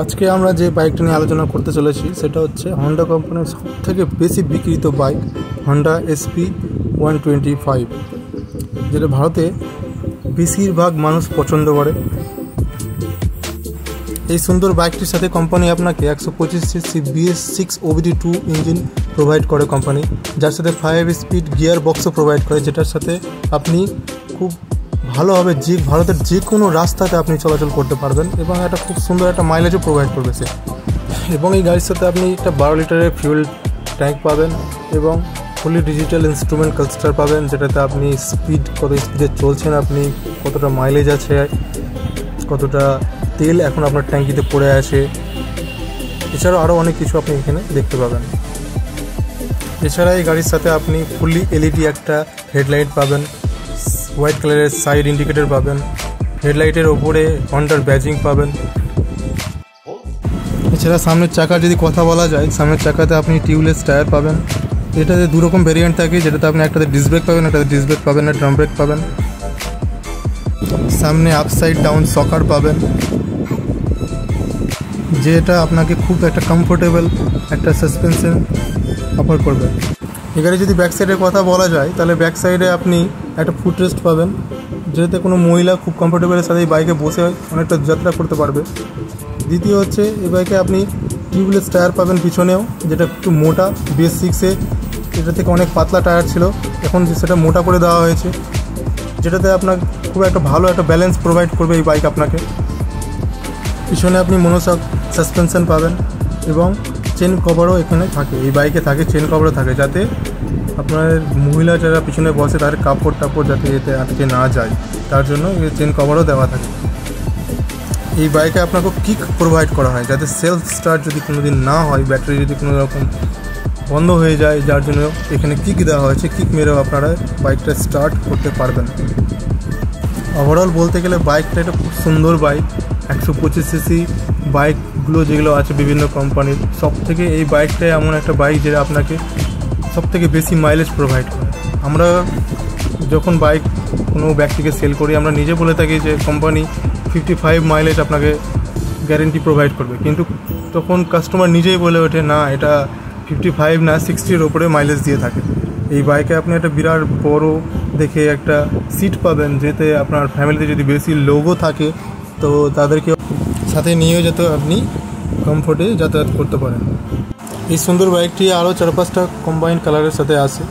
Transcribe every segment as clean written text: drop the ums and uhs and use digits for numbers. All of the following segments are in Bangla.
আজকে আমরা যে বাইকটা নিয়ে আলোচনা করতে চলেছি সেটা হচ্ছে হন্ডা কোম্পানির সবথেকে বেশি বিক্রিত বাইক হন্ডা এসপি 125, যেটা ভারতে বেশিরভাগ মানুষ পছন্দ করে। এই সুন্দর বাইকটির সাথে কোম্পানি আপনাকে 125 CC BS6 OBD2 engine provide করে কোম্পানি, যার সাথে 5 স্পিড গিয়ার বক্সও প্রোভাইড করে, যেটার সাথে আপনি খুব ভালোভাবে ভারতের যে কোনো রাস্তাতে আপনি চলাচল করতে পারবেন এবং একটা খুব সুন্দর একটা মাইলেজও প্রোভাইড করবে সে। এবং এই গাড়ির সাথে আপনি একটা 12 লিটারের ফিউল ট্যাঙ্ক পাবেন এবং ফুলি ডিজিটাল ইনস্ট্রুমেন্ট ক্লাস্টার পাবেন, যেটাতে আপনি কত স্পিডে চলছেন, আপনি কতটা মাইলেজ আছে, কতটা তেল এখন আপনার ট্যাঙ্কিতে পড়ে আছে, এছাড়াও আরও অনেক কিছু আপনি এখানে দেখতে পাবেন। এছাড়া এই গাড়ির সাথে আপনি ফুলি LED একটা হেডলাইট পাবেন, হোয়াইট কালারের সাইড ইন্ডিকেটর পাবেন, হেডলাইটের ওপরে হন্ডার ব্যাজিং পাবেন। এছাড়া সামনের চাকার যদি কথা বলা যায়, সামনের চাকাতে আপনি টিউবলেস টায়ার পাবেন। এটাতে দুরকম ভেরিয়েন্ট থাকে, যেটাতে আপনি একটাতে ডিস্ক ব্রেক পাবেন, একটাতে ডিস্ক ব্রেক পাবেন না, ড্রাম ব্রেক পাবেন। সামনে আপসাইড ডাউন সকার পাবেন, যেটা আপনাকে খুব একটা কমফোর্টেবল একটা সাসপেনশন অফার করবে। এখানে যদি ব্যাক সাইডের কথা বলা যায়, তাহলে ব্যাক সাইডে আপনি একটা ফুট রেস্ট পাবেন, যেটাতে কোনো মহিলা খুব কমফোর্টেবলের সাথে এই বাইকে বসে অনেকটা যাত্রা করতে পারবে। দ্বিতীয় হচ্ছে এই বাইকে আপনি টিউবলেস টায়ার পাবেন পিছনেও, যেটা একটু মোটা। BS6-এ এটা থেকে অনেক পাতলা টায়ার ছিল, এখন সেটা মোটা করে দেওয়া হয়েছে, যেটাতে আপনার খুব একটা ভালো একটা ব্যালেন্স প্রোভাইড করবে এই বাইক আপনাকে। পিছনে আপনি মনোশক সাসপেনশন পাবেন এবং চেন কভারও এখানে থাকে, এই বাইকে থাকে, চেন কভারও থাকে, যাতে আপনার মহিলা যারা পিছনে বসে তাদের কাপড় টাপড় যাতে এতে আটকে না যায়, তার জন্য এই চেন কভারও দেওয়া থাকে। এই বাইকে আপনাকে কিক প্রোভাইড করা হয়, যাতে সেলফ স্টার্ট যদি কোনো দিন না হয়, ব্যাটারি যদি কোনো রকম বন্ধ হয়ে যায়, যার জন্য এখানে কিক দেওয়া হয়েছে, কিক মেরেও আপনারা বাইকটা স্টার্ট করতে পারবেন। ওভারঅল বলতে গেলে বাইকটা একটা খুব সুন্দর বাইক। 125 সিসি বাইকগুলো যেগুলো আছে বিভিন্ন কোম্পানির, সব থেকে এই বাইকটাই এমন একটা বাইক যেটা আপনাকে সব থেকে বেশি মাইলেজ প্রোভাইড করে। আমরা যখন বাইক কোনো ব্যক্তিকে সেল করি, আমরা নিজে বলে থাকি যে কোম্পানি 55 মাইলেজ আপনাকে গ্যারেন্টি প্রোভাইড করবে, কিন্তু তখন কাস্টমার নিজেই বলে ওঠে না, এটা 55 না 60-এর ওপরে মাইলেজ দিয়ে থাকে। এই বাইকে আপনি একটা বিরাট বড় দেখে একটা সিট পাবেন, যেতে আপনার ফ্যামিলিতে যদি বেশি লোকও থাকে তো তাদেরকে সাথে নিয়েও যাতে আপনি কমফোর্টে যাতায়াত করতে পারেন। এই সুন্দর বাইকটি আরও 4-5টা কম্বাইন্ড কালারের সাথে আসে,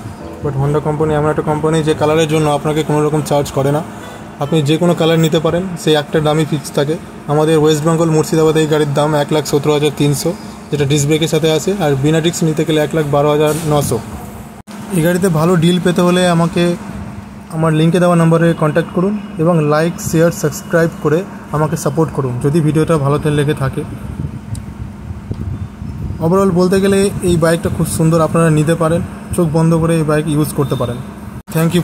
বাট হন্ডা কোম্পানি এমন একটা কোম্পানি যে কালারের জন্য আপনাকে কোনো রকম চার্জ করে না, আপনি যে কোনো কালার নিতে পারেন, সেই একটা দামই ফিক্স থাকে। আমাদের ওয়েস্ট বেঙ্গল মুর্শিদাবাদে এই গাড়ির দাম 1,17,300, যেটা ডিস্ক ব্রেকের সাথে আসে, আর বিনা ডিস্ক নিতে গেলে 1,12,900। এই গাড়িতে ভালো ডিল পেতে হলে আমাকে আমার লিঙ্কে দেওয়া নম্বরে কন্ট্যাক্ট করুন এবং লাইক, শেয়ার, সাবস্ক্রাইব করে আমাকে সাপোর্ট করুন যদি ভিডিওটা ভালো লেগে থাকে। ওভারঅল বলতে গেলে এই বাইকটা খুব সুন্দর, আপনারা নিতে পারেন, চোখ বন্ধ করে এই বাইক ইউজ করতে পারেন। Thank you.